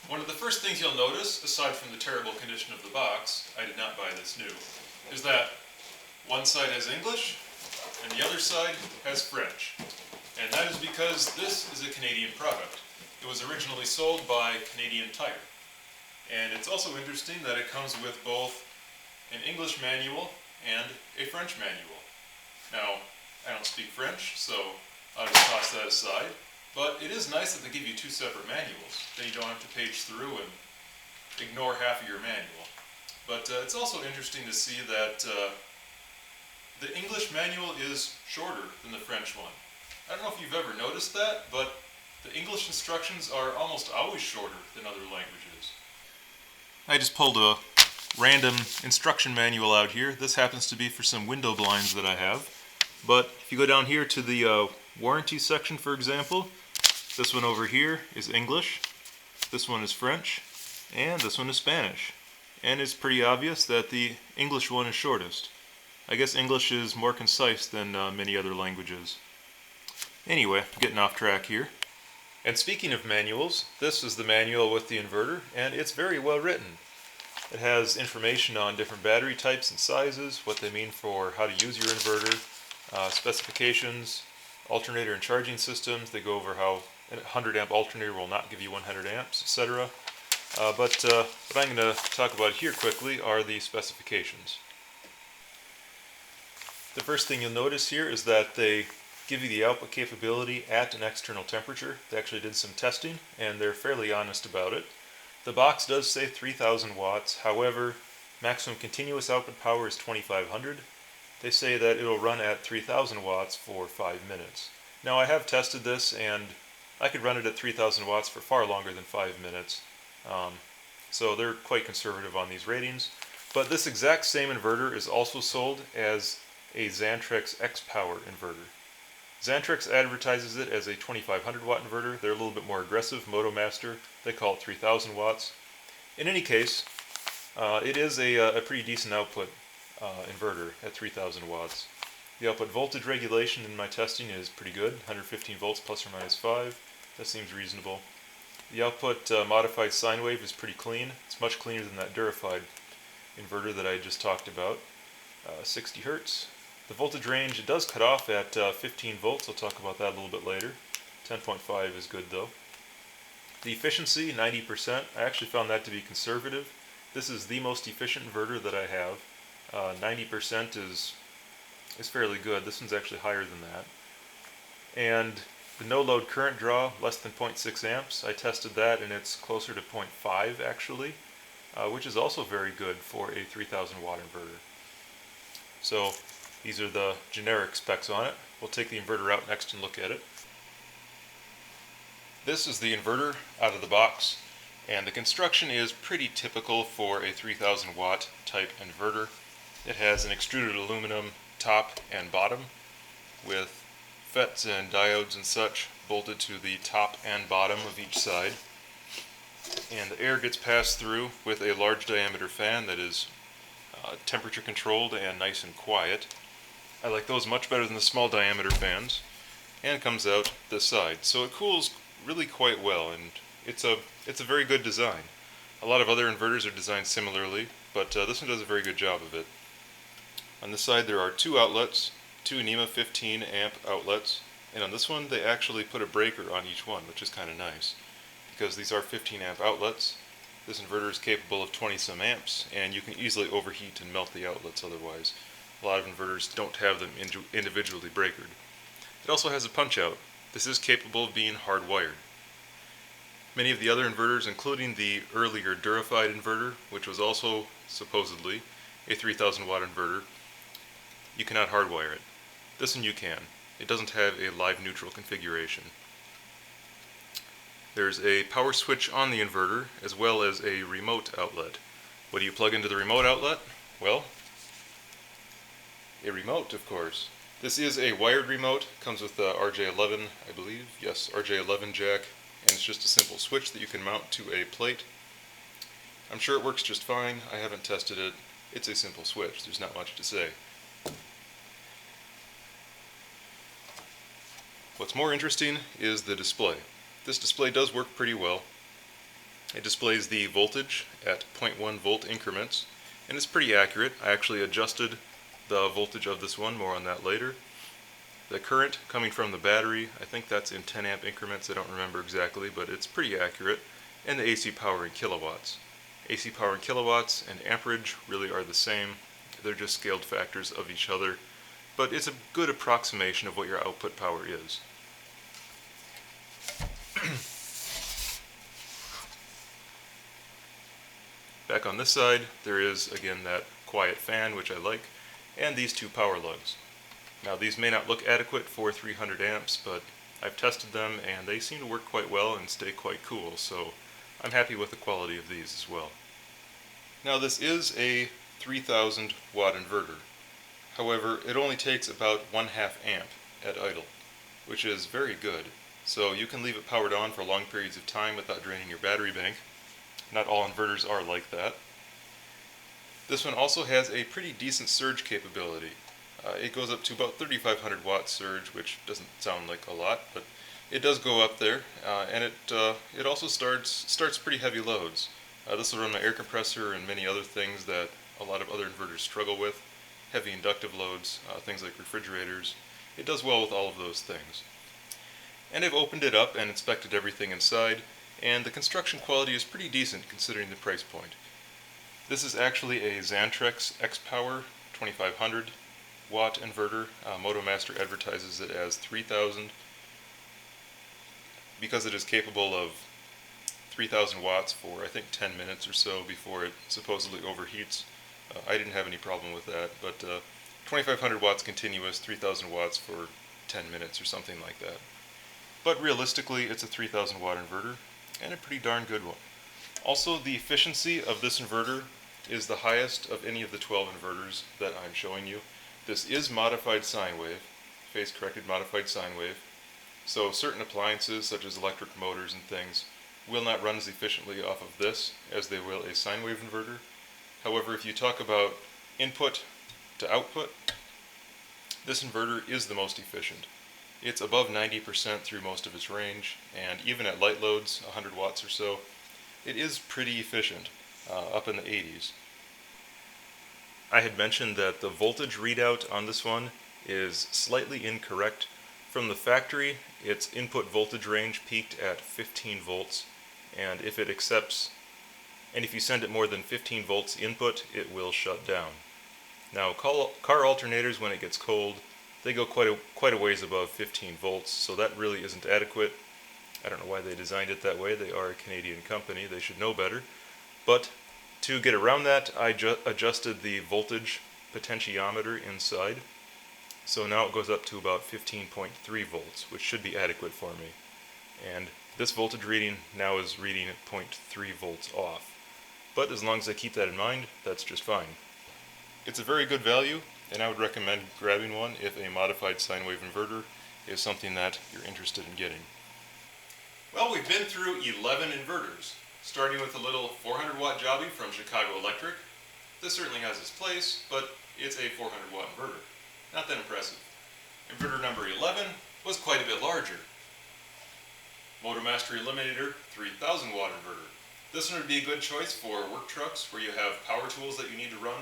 One of the first things you'll notice, aside from the terrible condition of the box, I did not buy this new, is that one side has English and the other side has French. And that is because this is a Canadian product. It was originally sold by Canadian Tire. And it's also interesting that it comes with both an English manual and a French manual. Now, I don't speak French, so I'll just toss that aside. But it is nice that they give you two separate manuals. Then you don't have to page through and ignore half of your manual. But it's also interesting to see that the English manual is shorter than the French one. I don't know if you've ever noticed that, but the English instructions are almost always shorter than other languages. I just pulled a random instruction manual out here. This happens to be for some window blinds that I have. But if you go down here to the warranty section, for example, this one over here is English, this one is French, and this one is Spanish. And it's pretty obvious that the English one is shortest. I guess English is more concise than many other languages. Anyway, getting off track here. And speaking of manuals, this is the manual with the inverter, and it's very well written. It has information on different battery types and sizes, what they mean for how to use your inverter, specifications, alternator and charging systems. They go over how a 100 amp alternator will not give you 100 amps, etc. But what I'm going to talk about here quickly are the specifications. The first thing you'll notice here is that they give you the output capability at an external temperature. They actually did some testing, and they're fairly honest about it. The box does say 3,000 watts, however, maximum continuous output power is 2,500. They say that it'll run at 3,000 watts for 5 minutes. Now I have tested this, and I could run it at 3,000 watts for far longer than 5 minutes. So they're quite conservative on these ratings. But this exact same inverter is also sold as a Xantrex X-Power inverter. Xantrex advertises it as a 2,500 watt inverter. They're a little bit more aggressive. MotoMaster, they call it 3,000 watts. In any case, it is a pretty decent output inverter at 3,000 watts. The output voltage regulation in my testing is pretty good, 115 volts plus or minus 5. That seems reasonable. The output modified sine wave is pretty clean. It's much cleaner than that Durified inverter that I just talked about. 60 hertz. The voltage range, it does cut off at 15 volts. I'll talk about that a little bit later. 10.5 is good though. The efficiency, 90%. I actually found that to be conservative. This is the most efficient inverter that I have. 90% is fairly good. This one's actually higher than that. And the no load current draw, less than 0.6 amps. I tested that and it's closer to 0.5 actually, which is also very good for a 3,000 watt inverter. So these are the generic specs on it. We'll take the inverter out next and look at it. This is the inverter out of the box, and the construction is pretty typical for a 3,000 watt type inverter. It has an extruded aluminum top and bottom with FETs and diodes and such bolted to the top and bottom of each side. And the air gets passed through with a large diameter fan that is temperature controlled and nice and quiet. I like those much better than the small diameter fans. And it comes out this side. So it cools really quite well, and it's a very good design. A lot of other inverters are designed similarly, but this one does a very good job of it. On this side there are two outlets, two NEMA 15 amp outlets, and on this one they actually put a breaker on each one, which is kind of nice, because these are 15 amp outlets. This inverter is capable of 20 some amps, and you can easily overheat and melt the outlets otherwise. A lot of inverters don't have them individually breakered. It also has a punch out. This is capable of being hardwired. Many of the other inverters, including the earlier Durified inverter, which was also supposedly a 3,000 watt inverter, you cannot hardwire it. This one you can. It doesn't have a live neutral configuration. There's a power switch on the inverter, as well as a remote outlet. What do you plug into the remote outlet? Well, a remote, of course. This is a wired remote, comes with the RJ11, I believe. Yes, RJ11 jack, and it's just a simple switch that you can mount to a plate. I'm sure it works just fine. I haven't tested it. It's a simple switch. There's not much to say. What's more interesting is the display. This display does work pretty well. It displays the voltage at 0.1 volt increments, and it's pretty accurate. I actually adjusted the voltage of this one, more on that later. The current coming from the battery, I think that's in 10 amp increments, I don't remember exactly, but it's pretty accurate. And the AC power in kilowatts. AC power in kilowatts and amperage really are the same. They're just scaled factors of each other, but it's a good approximation of what your output power is. Back on this side, there is again that quiet fan, which I like, and these two power lugs. Now these may not look adequate for 300 amps, but I've tested them and they seem to work quite well and stay quite cool, so I'm happy with the quality of these as well. Now this is a 3000 watt inverter. However, it only takes about 1/2 amp at idle, which is very good. So you can leave it powered on for long periods of time without draining your battery bank. Not all inverters are like that. This one also has a pretty decent surge capability. It goes up to about 3500 watt surge, which doesn't sound like a lot, but it does go up there, and it also starts pretty heavy loads. This will run my air compressor and many other things that a lot of other inverters struggle with. Heavy inductive loads, things like refrigerators. It does well with all of those things. And I've opened it up and inspected everything inside, and the construction quality is pretty decent considering the price point. This is actually a Xantrex X-Power 2500 watt inverter. MotoMaster advertises it as 3000 because it is capable of 3000 watts for I think 10 minutes or so before it supposedly overheats. I didn't have any problem with that, but 2500 watts continuous, 3000 watts for 10 minutes or something like that. But realistically, it's a 3000 watt inverter, and a pretty darn good one. Also, the efficiency of this inverter is the highest of any of the 12 inverters that I'm showing you. This is modified sine wave, phase-corrected modified sine wave, so certain appliances, such as electric motors and things, will not run as efficiently off of this as they will a sine wave inverter. However, if you talk about input to output, this inverter is the most efficient. It's above 90% through most of its range, and even at light loads, 100 watts or so, it is pretty efficient, up in the 80s. I had mentioned that the voltage readout on this one is slightly incorrect. From the factory, its input voltage range peaked at 15 volts, and if you send it more than 15 volts input, it will shut down. Now, car alternators, when it gets cold, they go quite a ways above 15 volts, so that really isn't adequate. I don't know why they designed it that way. They are a Canadian company. They should know better. But to get around that, I adjusted the voltage potentiometer inside. So now it goes up to about 15.3 volts, which should be adequate for me. And this voltage reading now is reading at 0.3 volts off. But as long as I keep that in mind, that's just fine. It's a very good value, and I would recommend grabbing one if a modified sine wave inverter is something that you're interested in getting. Well, we've been through 11 inverters, starting with a little 400 watt jobby from Chicago Electric. This certainly has its place, but it's a 400 watt inverter. Not that impressive. Inverter number 11 was quite a bit larger. MotoMaster Eliminator 3000 watt inverter. This one would be a good choice for work trucks where you have power tools that you need to run.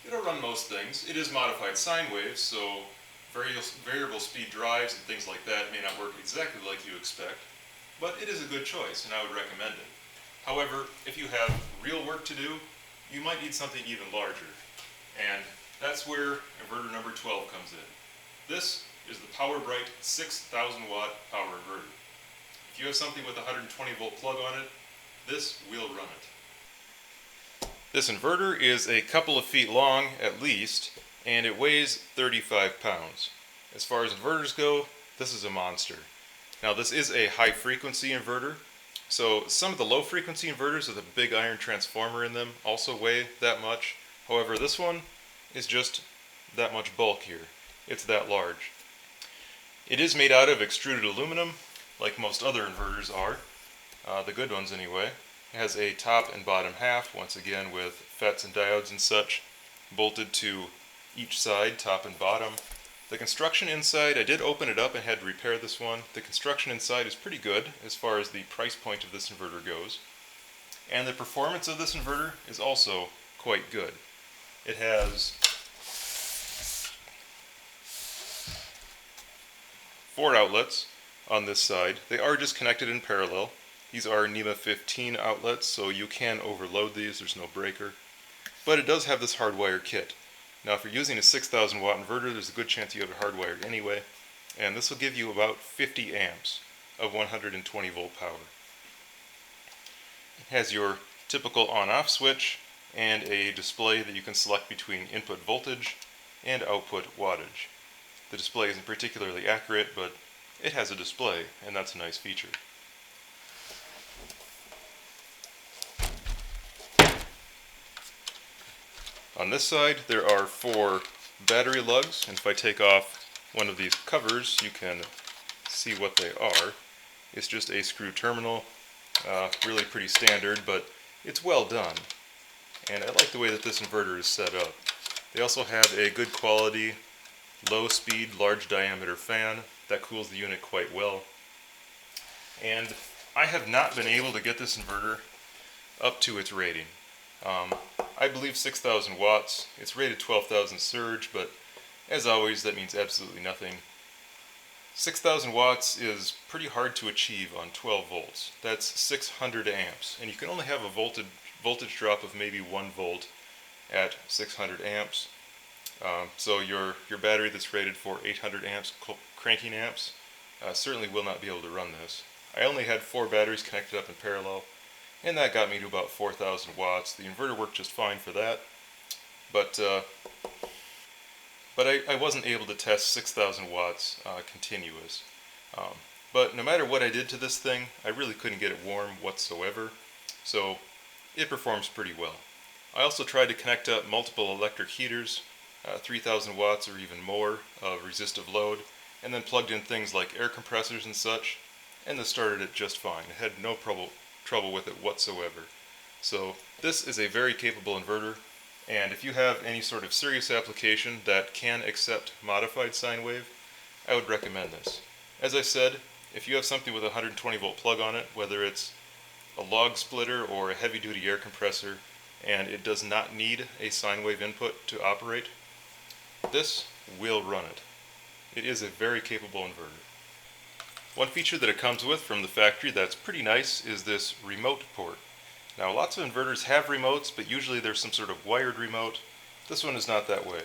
It'll run most things. It is modified sine waves, so variable speed drives and things like that may not work exactly like you expect, but it is a good choice and I would recommend it. However, if you have real work to do, you might need something even larger, and that's where inverter number 12 comes in. This is the PowerBright 6000 watt power inverter. If you have something with a 120 volt plug on it, this will run it. This inverter is a couple of feet long at least, and it weighs 35 pounds. As far as inverters go, this is a monster. Now this is a high frequency inverter, so some of the low frequency inverters with a big iron transformer in them also weigh that much. However, this one is just that much bulkier. It's that large. It is made out of extruded aluminum, like most other inverters are, the good ones anyway. It has a top and bottom half, once again with FETs and diodes and such, bolted to each side, top and bottom. The construction inside, I did open it up and had to repair this one. The construction inside is pretty good as far as the price point of this inverter goes. And the performance of this inverter is also quite good. It has 4 outlets on this side. They are just connected in parallel. These are NEMA 15 outlets, so you can overload these. There's no breaker. But it does have this hardwired kit. Now if you're using a 6,000 watt inverter, there's a good chance you have it hardwired anyway. And this will give you about 50 amps of 120 volt power. It has your typical on-off switch and a display that you can select between input voltage and output wattage. The display isn't particularly accurate, but it has a display, and that's a nice feature. On this side, there are 4 battery lugs, and if I take off one of these covers, you can see what they are. It's just a screw terminal, really pretty standard, but it's well done. And I like the way that this inverter is set up. They also have a good quality, low speed, large diameter fan that cools the unit quite well. And I have not been able to get this inverter up to its rating. I believe 6,000 watts. It's rated 12,000 surge, but as always, that means absolutely nothing. 6,000 watts is pretty hard to achieve on 12 volts. That's 600 amps, and you can only have a voltage drop of maybe 1 volt at 600 amps. So your battery that's rated for 800 amps cranking amps certainly will not be able to run this. I only had 4 batteries connected up in parallel, and that got me to about 4,000 watts. The inverter worked just fine for that, but I wasn't able to test 6,000 watts continuous. But no matter what I did to this thing, I really couldn't get it warm whatsoever, so it performs pretty well. I also tried to connect up multiple electric heaters, 3,000 watts or even more of resistive load, and then plugged in things like air compressors and such, and this started it just fine. It had no trouble with it whatsoever. So this is a very capable inverter, and if you have any sort of serious application that can accept modified sine wave, I would recommend this. As I said, if you have something with a 120 volt plug on it, whether it's a log splitter or a heavy duty air compressor, and it does not need a sine wave input to operate, this will run it. It is a very capable inverter. One feature that it comes with from the factory that's pretty nice is this remote port. Now lots of inverters have remotes, but usually there's some sort of wired remote. This one is not that way.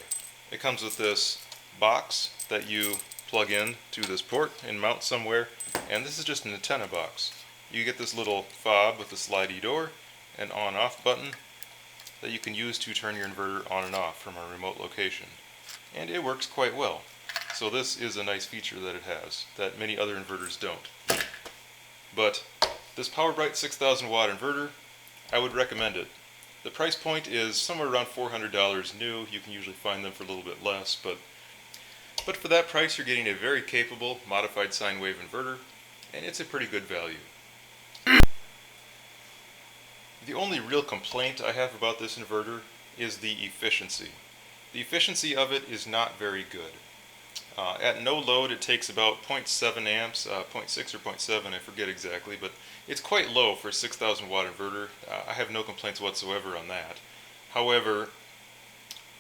It comes with this box that you plug in to this port and mount somewhere, and this is just an antenna box. You get this little fob with a slidey door, an on-off button that you can use to turn your inverter on and off from a remote location. And it works quite well. So this is a nice feature that it has, that many other inverters don't. But this PowerBright 6,000 watt inverter, I would recommend it. The price point is somewhere around $400 new. You can usually find them for a little bit less, but for that price you're getting a very capable modified sine wave inverter, and it's a pretty good value. The only real complaint I have about this inverter is the efficiency. The efficiency of it is not very good. At no load it takes about 0.7 amps, 0.6 or 0.7, I forget exactly, but it's quite low for a 6,000 watt inverter. I have no complaints whatsoever on that. However,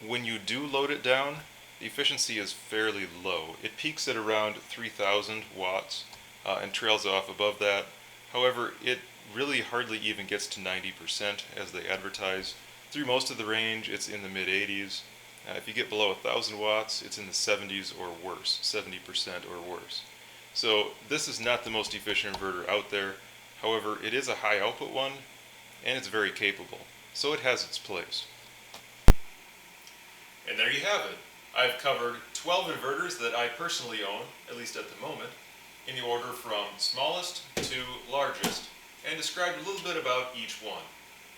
when you do load it down, the efficiency is fairly low. It peaks at around 3,000 watts and trails off above that. However, it really hardly even gets to 90% as they advertise. Through most of the range, it's in the mid-80s. If you get below 1,000 watts, it's in the 70s or worse, 70% or worse. So this is not the most efficient inverter out there. However, it is a high output one, and it's very capable. So it has its place. And there you have it. I've covered 12 inverters that I personally own, at least at the moment, in the order from smallest to largest, and described a little bit about each one.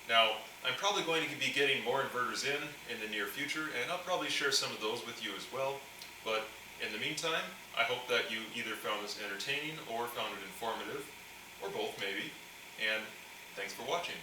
Now, I'm probably going to be getting more inverters in the near future, and I'll probably share some of those with you as well. But in the meantime, I hope that you either found this entertaining or found it informative, or both maybe, and thanks for watching.